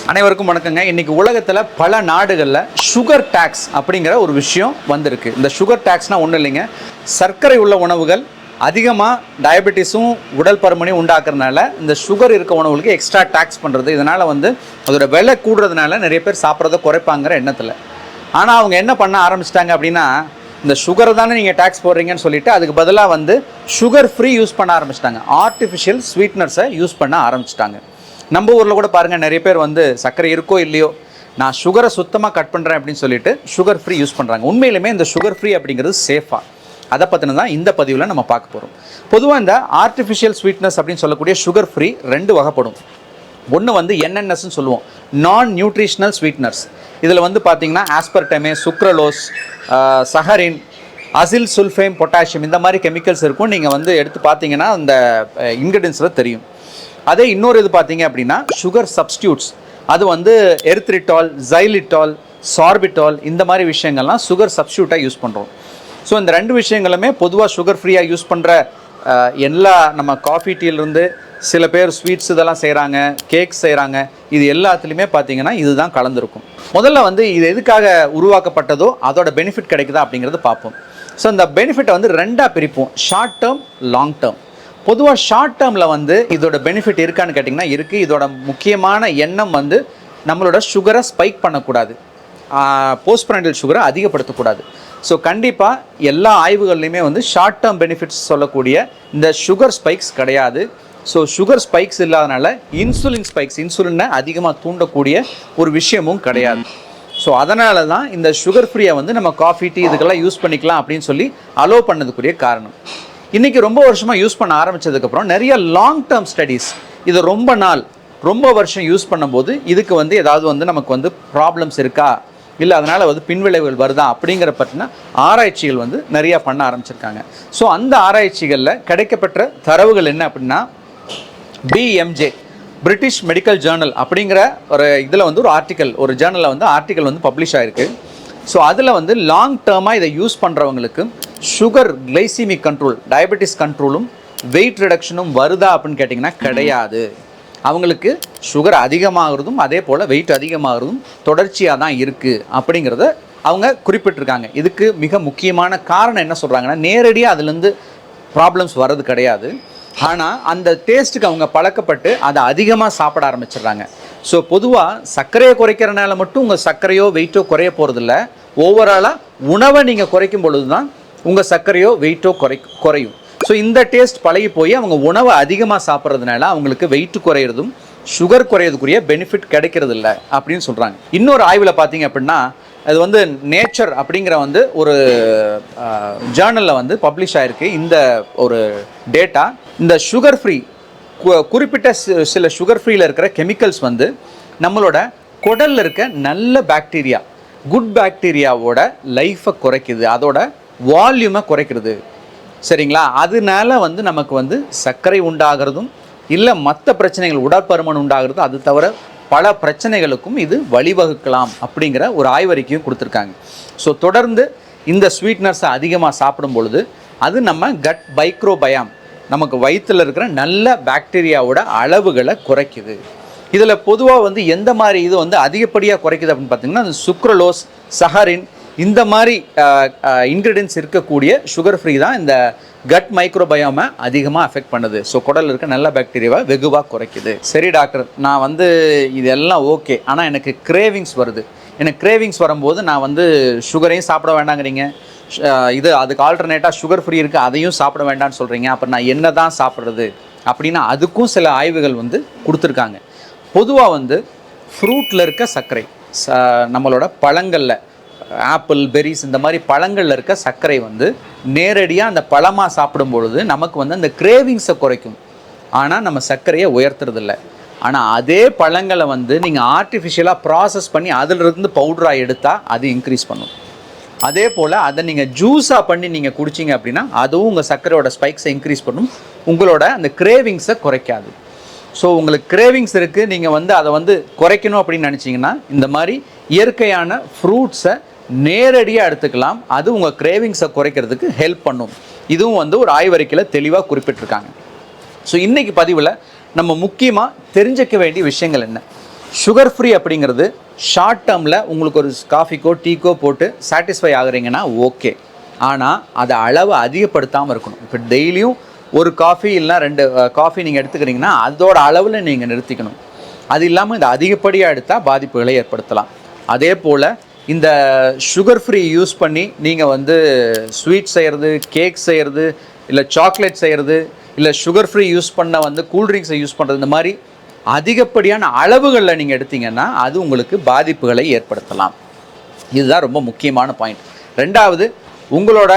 அனைவருக்கும் வணக்கங்க. இன்னைக்கு உலகத்தில் பல நாடுகளில் சுகர் டேக்ஸ் அப்படிங்கிற ஒரு விஷயம் வந்திருக்கு. இந்த சுகர் டேக்ஸ்னால் ஒன்றும் இல்லைங்க, சர்க்கரை உள்ள உணவுகள் அதிகமாக டயபெட்டிஸும் உடல் பருமனையும் உண்டாக்குறதுனால இந்த சுகர் இருக்க உணவுகளுக்கு எக்ஸ்ட்ரா டேக்ஸ் பண்ணுறது. இதனால் அதோட விலை கூடுறதுனால நிறைய பேர் சாப்பிட்றத குறைப்பாங்கிற எண்ணத்தில். ஆனால் அவங்க என்ன பண்ண ஆரம்பிச்சிட்டாங்க அப்படின்னா, இந்த சுகரை தானே நீங்கள் டேக்ஸ் போடுறீங்கன்னு சொல்லிட்டு அதுக்கு பதிலாக சுகர் ஃப்ரீ யூஸ் பண்ண ஆரம்பிச்சிட்டாங்க. ஆர்டிஃபிஷியல் ஸ்வீட்னர்ஸை யூஸ் பண்ண ஆரம்பிச்சிட்டாங்க. நம்ம ஊரில் கூட பாருங்கள், நிறைய பேர் சர்க்கரை இருக்கோ இல்லையோ நான் சுகரை சுத்தமாக கட் பண்ணுறேன் அப்படின்னு சொல்லிட்டு சுகர் ஃப்ரீ யூஸ் பண்ணுறாங்க. உண்மையிலுமே இந்த சுகர் ஃப்ரீ அப்படிங்கிறது சேஃபாக, அதை பற்றின தான் இந்த பதிவில் நம்ம பார்க்க போகிறோம். பொதுவாக இந்த ஆர்டிஃபிஷியல் ஸ்வீட்னஸ் அப்படின்னு சொல்லக்கூடிய சுகர் ஃப்ரீ ரெண்டு வகைப்படும். ஒன்று என்என்எஸ்ன்னு சொல்லுவோம், நான் நியூட்ரிஷனல் ஸ்வீட்னர்ஸ். இதில் பார்த்தீங்கன்னா ஆஸ்பர்டமே, சுக்ரலோஸ், சஹரின், அசில் சுல்ஃபேம், பொட்டாசியம் இந்த மாதிரி கெமிக்கல்ஸ் இருக்கும். நீங்கள் எடுத்து பார்த்தீங்கன்னா அந்த இன்க்ரீடியன்ஸில் தெரியும். அதே இன்னொரு இது பார்த்தீங்க அப்படின்னா சுகர் சப்ஸ்டியூட்ஸ். அது எரித்ரிட்டால், ஜைலிட்டால், சார்பிட்டால் இந்த மாதிரி விஷயங்கள்லாம் சுகர் சப்ஸ்டியூட்டாக யூஸ் பண்ணுறோம். ஸோ இந்த ரெண்டு விஷயங்களுமே பொதுவாக சுகர் ஃப்ரீயாக யூஸ் பண்ணுற எல்லா நம்ம காஃபி டீலேருந்து சில பேர் ஸ்வீட்ஸ் இதெல்லாம் செய்கிறாங்க, கேக்ஸ் செய்கிறாங்க, இது எல்லாத்துலேயுமே பார்த்தீங்கன்னா இதுதான் கலந்துருக்கும். முதல்ல இது எதுக்காக உருவாக்கப்பட்டதோ அதோட பெனிஃபிட் கிடைக்குதா அப்படிங்கிறது பார்ப்போம். ஸோ இந்த பெனிஃபிட்டை ரெண்டாக பிரிப்போம், ஷார்ட் டேர்ம், லாங் டேர்ம். பொதுவாக ஷார்ட் டேர்மில் இதோட பெனிஃபிட் இருக்கான்னு கேட்டிங்கன்னா இருக்குது. இதோட முக்கியமான எண்ணம் நம்மளோட சுகரை ஸ்பைக் பண்ணக்கூடாது, போஸ்ட்பிரண்டல் சுகரை அதிகப்படுத்தக்கூடாது. ஸோ கண்டிப்பாக எல்லா ஆய்வுகள்லையுமே ஷார்ட் டேர்ம் பெனிஃபிட்ஸ் சொல்லக்கூடிய இந்த சுகர் ஸ்பைக்ஸ் கிடையாது. ஸோ சுகர் ஸ்பைக்ஸ் இல்லாதனால இன்சுலின் ஸ்பைக்ஸ், இன்சுலினை அதிகமாக தூண்டக்கூடிய ஒரு விஷயமும் கிடையாது. ஸோ அதனால தான் இந்த சுகர் ஃப்ரீயை நம்ம காஃபி, டீ இதுக்கெல்லாம் யூஸ் பண்ணிக்கலாம் அப்படின்னு சொல்லி அலோவ் பண்ணதுக்குரிய காரணம். இன்றைக்கி ரொம்ப வருஷமாக யூஸ் பண்ண ஆரம்பித்ததுக்கப்புறம் நிறைய லாங் டேர்ம் ஸ்டடீஸ் இதை ரொம்ப வருஷம் யூஸ் பண்ணும்போது இதுக்கு ஏதாவது நமக்கு ப்ராப்ளம்ஸ் இருக்கா, இல்லை அதனால் பின்விளைவுகள் வருதா அப்படிங்கிற பற்றின ஆராய்ச்சிகள் நிறையா பண்ண ஆரம்பிச்சிருக்காங்க. ஸோ அந்த ஆராய்ச்சிகளில் கிடைக்கப்பெற்ற தரவுகள் என்ன அப்படின்னா, பிஎம்ஜே, பிரிட்டிஷ் மெடிக்கல் ஜேர்னல் அப்படிங்கிற ஒரு இதில் ஒரு ஆர்டிக்கல், ஒரு ஜேர்னலில் ஆர்டிக்கல் பப்ளிஷ் ஆகிருக்கு. ஸோ அதில் லாங் டேர்மாக இதை யூஸ் பண்ணுறவங்களுக்கு சுகர் கிளைசிமிக் கண்ட்ரோல், டயபெட்டிஸ் கண்ட்ரோலும் வெயிட் ரிடக்ஷனும் வருதா அப்படின்னு கேட்டிங்கன்னா கிடையாது. அவங்களுக்கு சுகர் அதிகமாகிறதும் அதே போல் வெயிட் அதிகமாகிறதும் தொடர்ச்சியாக தான் இருக்குது அப்படிங்கிறத அவங்க குறிப்பிட்டிருக்காங்க. இதுக்கு மிக முக்கியமான காரணம் என்ன சொல்கிறாங்கன்னா, நேரடியாக அதுலேருந்து ப்ராப்ளம்ஸ் வர்றது கிடையாது, ஆனால் அந்த டேஸ்ட்டுக்கு அவங்க பழக்கப்பட்டு அதை அதிகமாக சாப்பிட ஆரம்பிச்சிடுறாங்க. ஸோ பொதுவாக சர்க்கரையை குறைக்கிறனால மட்டும் உங்கள் சர்க்கரையோ வெயிட்டோ குறைய போகிறதில்ல. ஓவராலாக உணவை நீங்கள் குறைக்கும் பொழுது தான் உங்கள் சர்க்கரையோ வெயிட்டோ குறையும். ஸோ இந்த டேஸ்ட் பழகி போய் அவங்க உணவை அதிகமாக சாப்பிட்றதுனால அவங்களுக்கு வெயிட்டு குறையிறதும் சுகர் குறையிறதுக்குரிய பெனிஃபிட் கிடைக்கிறது இல்லை அப்படின்னு சொல்கிறாங்க. இன்னொரு ஆய்வில் பார்த்தீங்க அப்படின்னா, அது நேச்சர் அப்படிங்கிற ஒரு ஜேர்னலில் பப்ளிஷ் ஆகிருக்கு. இந்த ஒரு டேட்டா, இந்த சுகர் ஃப்ரீ குறிப்பிட்ட சில சுகர் ஃப்ரீயில் இருக்கிற கெமிக்கல்ஸ் நம்மளோட குடலில் இருக்க நல்ல பாக்டீரியா, குட் பாக்டீரியாவோட லைஃப்பை குறைக்குது, அதோட வால்யூமை குறைக்கிறது. சரிங்களா? அதனால நமக்கு சர்க்கரை உண்டாகிறதும் இல்லை மற்ற பிரச்சனைகள், உடற்பருமன் உண்டாகிறது, அது தவிர பல பிரச்சனைகளுக்கும் இது வழிவகுக்கலாம் அப்படிங்கிற ஒரு ஆய்வறிக்கையும் கொடுத்துருக்காங்க. ஸோ தொடர்ந்து இந்த ஸ்வீட்னர்ஸை அதிகமாக சாப்பிடும் பொழுது அது நம்ம கட் மைக்ரோபயாம், நமக்கு வயிற்றில் இருக்கிற நல்ல பாக்டீரியாவோட அளவுகளை குறைக்குது. இதில் பொதுவாக எந்த மாதிரி இது அதிகப்படியாக குறைக்குது அப்படின்னு பார்த்தீங்கன்னா, சுக்ரலோஸ், சஹரின் இந்த மாதிரி இன்க்ரீடியன்ஸ் இருக்கக்கூடிய சுகர் ஃப்ரீ தான் இந்த கட் மைக்ரோபயோமை அதிகமாக அஃபெக்ட் பண்ணுது. ஸோ குடலில் இருக்க நல்ல பாக்டீரியாவை வெகுவாக குறைக்குது. சரி டாக்டர், நான் இதெல்லாம் ஓகே, ஆனால் எனக்கு கிரேவிங்ஸ் வருது. எனக்கு கிரேவிங்ஸ் வரும்போது நான் சுகரையும் சாப்பிட வேண்டாங்கிறீங்க, அதுக்கு ஆல்டர்னேட்டாக சுகர் ஃப்ரீ இருக்குது அதையும் சாப்பிட வேண்டாம்னு சொல்கிறீங்க, அப்புறம் நான் என்ன தான் சாப்பிட்றது அப்படின்னா அதுக்கும் சில ஆய்வுகள் கொடுத்துருக்காங்க. பொதுவாக ஃப்ரூட்டில் இருக்க சர்க்கரை, நம்மளோட பழங்களில் ஆப்பிள், பெரிஸ் இந்த மாதிரி பழங்களில் இருக்க சர்க்கரை நேரடியாக அந்த பழமாக சாப்பிடும் பொழுது நமக்கு அந்த கிரேவிங்ஸை குறைக்கும், ஆனால் நம்ம சர்க்கரையை உயர்த்துறதில்லை. ஆனால் அதே பழங்களை நீங்கள் ஆர்டிஃபிஷியலாக ப்ராசஸ் பண்ணி அதிலிருந்து பவுடராக எடுத்தால் அது இன்க்ரீஸ் பண்ணும். அதே போல் அதை நீங்கள் ஜூஸாக பண்ணி நீங்கள் குடிச்சிங்க அப்படின்னா அதுவும் உங்கள் சர்க்கரையோட ஸ்பைக்ஸை இன்க்ரீஸ் பண்ணும், உங்களோட அந்த கிரேவிங்ஸை குறைக்காது. ஸோ உங்களுக்கு கிரேவிங்ஸ் இருக்குது, நீங்கள் அதை குறைக்கணும் அப்படின்னு நினச்சிங்கன்னா இந்த மாதிரி இயற்கையான ஃப்ரூட்ஸை நேரடியாக எடுத்துக்கலாம், அது உங்கள் கிரேவிங்ஸை குறைக்கிறதுக்கு ஹெல்ப் பண்ணும். இதுவும் ஒரு ஆய்வறிக்கையில் தெளிவாக குறிப்பிட்டிருக்காங்க. ஸோ இன்றைக்கி பதிவில் நம்ம முக்கியமாக தெரிஞ்சிக்க வேண்டிய விஷயங்கள் என்ன, சுகர் ஃப்ரீ அப்படிங்கிறது ஷார்ட் டேர்மில் உங்களுக்கு ஒரு காஃபிக்கோ டீக்கோ போட்டு சாட்டிஸ்ஃபை ஆகுறீங்கன்னா ஓகே. ஆனால் அதை அளவு அதிகப்படுத்தாமல் இருக்கணும். இப்போ டெய்லியும் ஒரு காஃபி இல்லைனா 2 காஃபி நீங்கள் எடுத்துக்கிறீங்கன்னா அதோட அளவில் நீங்கள் நிறுத்திக்கணும். அது இல்லாமல் இந்த அதிகப்படியாக எடுத்தால் பாதிப்புகளை ஏற்படுத்தலாம். அதே போல் இந்த சுகர் ஃப்ரீ யூஸ் பண்ணி நீங்கள் வந்து ஸ்வீட் செய்கிறது, கேக் செய்கிறது, இல்லை சாக்லேட் செய்கிறது, இல்லை சுகர் ஃப்ரீ யூஸ் பண்ண வந்து கூல்ட்ரிங்க்ஸை யூஸ் பண்ணுறது, இந்த மாதிரி அதிகப்படியான அளவுகளில் நீங்கள் எடுத்தீங்கன்னா அது உங்களுக்கு பாதிப்புகளை ஏற்படுத்தலாம். இதுதான் ரொம்ப முக்கியமான பாயிண்ட். ரெண்டாவது, உங்களோட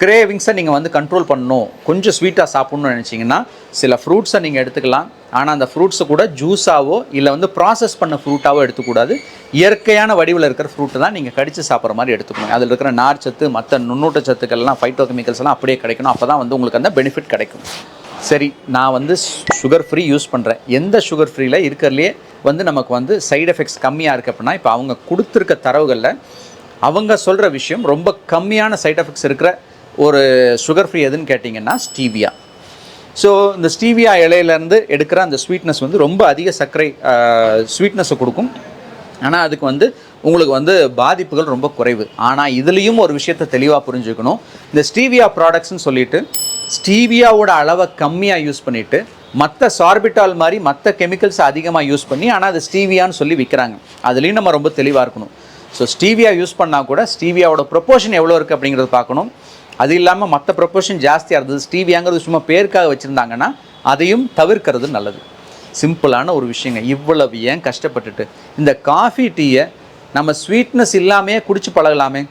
கிரேவிங்ஸை நீங்கள் வந்து கண்ட்ரோல் பண்ணணும், கொஞ்சம் ஸ்வீட்டாக சாப்பிட்ணுன்னு நினச்சிங்கன்னா சில ஃப்ரூட்ஸை நீங்கள் எடுத்துக்கலாம். ஆனால் அந்த ஃப்ரூட்ஸை கூட ஜூஸாவோ இல்லை வந்து ப்ராசஸ் பண்ண ஃப்ரூட்டாவோ எடுத்துக்கூடாது. இயற்கையான வடிவில் இருக்கிற ஃப்ரூட்டு தான் நீங்கள் கடித்து சாப்பிட்ற மாதிரி எடுத்துக்கணும். அதில் இருக்கிற நார் சத்து, மற்ற நுண்ணூட்ட சத்துக்கள்லாம், ஃபைட்டோ கெமிக்கல்ஸ்லாம் அப்படியே கிடைக்கணும். அப்போ தான் வந்து உங்களுக்கு அந்த பெனிஃபிட் கிடைக்கும். சரி, நான் வந்து சுகர் ஃப்ரீ யூஸ் பண்ணுறேன். எந்த சுகர் ஃப்ரீயில் இருக்கிறதுலே வந்து நமக்கு வந்து சைடு எஃபெக்ட்ஸ் கம்மியாக இருக்குது அப்படின்னா, இப்போ அவங்க கொடுத்துருக்க தரவுகளில் அவங்க சொல்கிற விஷயம் ரொம்ப கம்மியான சைட் எஃபெக்ட்ஸ் இருக்கிற ஒரு சுகர் ஃப்ரீ எதுன்னு கேட்டிங்கன்னா ஸ்டீவியா. ஸோ இந்த ஸ்டீவியா இலையிலேருந்து எடுக்கிற அந்த ஸ்வீட்னஸ் வந்து ரொம்ப அதிக சர்க்கரை ஸ்வீட்னஸை கொடுக்கும். ஆனால் அதுக்கு வந்து உங்களுக்கு வந்து பாதிப்புகள் ரொம்ப குறைவு. ஆனால் இதுலேயும் ஒரு விஷயத்தை தெளிவாக புரிஞ்சுக்கணும். இந்த ஸ்டீவியா ப்ராடக்ட்ஸ்னு சொல்லிட்டு ஸ்டீவியாவோட அளவை கம்மியாக யூஸ் பண்ணிவிட்டு மற்ற சார்பிட்டால் மாதிரி மற்ற கெமிக்கல்ஸ் அதிகமாக யூஸ் பண்ணி ஆனால் அது ஸ்டீவியான்னு சொல்லி விற்கிறாங்க. அதுலேயும் நம்ம ரொம்ப தெளிவாக இருக்கணும். ஸோ ஸ்டீவியா யூஸ் பண்ணால் கூட ஸ்டீவியாவோட ப்ரொப்போர்ஷன் எவ்வளோ இருக்குது அப்படிங்கிறது பார்க்கணும். அது இல்லாமல் மற்ற ப்ரொப்போர்ஷன் ஜாஸ்தியாக இருந்தது, ஸ்டீவியாங்கிறது சும்மா பேருக்காக வச்சுருந்தாங்கன்னா அதையும் தவிர்க்கிறது நல்லது. சிம்பிளான ஒரு விஷயங்க. இவ்வளவு ஏன் கஷ்டப்பட்டுட்டு இந்த காஃபி டீயை நம்ம ஸ்வீட்னஸ் இல்லாமையே குடிச்சு பழகலாமே.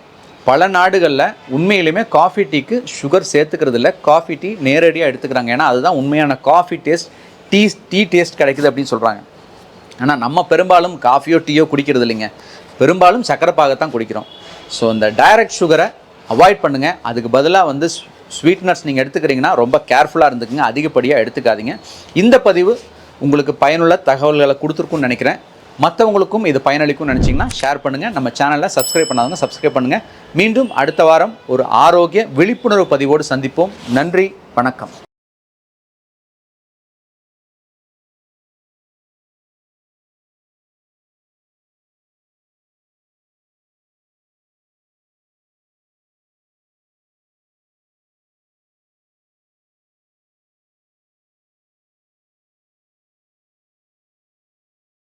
பல நாடுகளில் உண்மையிலுமே காஃபி டீக்கு சுகர் சேர்த்துக்கிறது இல்லை, காஃபி டீ நேரடியாக எடுத்துக்கிறாங்க. ஏன்னா அதுதான் உண்மையான காஃபி டேஸ்ட், டீ டேஸ்ட் கிடைக்குது அப்படின்னு சொல்கிறாங்க. ஆனால் நம்ம பெரும்பாலும் காஃபியோ டீயோ குடிக்கிறது இல்லைங்க, பெரும்பாலும் சக்கரை பாகத்தான் குடிக்கிறோம். ஸோ இந்த டைரக்ட் சுகரை அவாய்ட் பண்ணுங்கள். அதுக்கு பதிலாக வந்து ஸ்வீட்னஸ் நீங்கள் எடுத்துக்கிறீங்கன்னா ரொம்ப கேர்ஃபுல்லாக இருந்துக்குங்க, அதிகப்படியாக எடுத்துக்காதீங்க. இந்த பதிவு உங்களுக்கு பயனுள்ள தகவல்களை கொடுத்துருக்குன்னு நினைக்கிறேன். மற்றவங்களுக்கும் இது பயனளிக்கும்னு நினச்சிங்கன்னா ஷேர் பண்ணுங்கள். நம்ம சேனலில் சப்ஸ்கிரைப் பண்ணாதவங்க சப்ஸ்கிரைப் பண்ணுங்கள். மீண்டும் அடுத்த வாரம் ஒரு ஆரோக்கிய விழிப்புணர்வு பதிவோடு சந்திப்போம். நன்றி, வணக்கம்.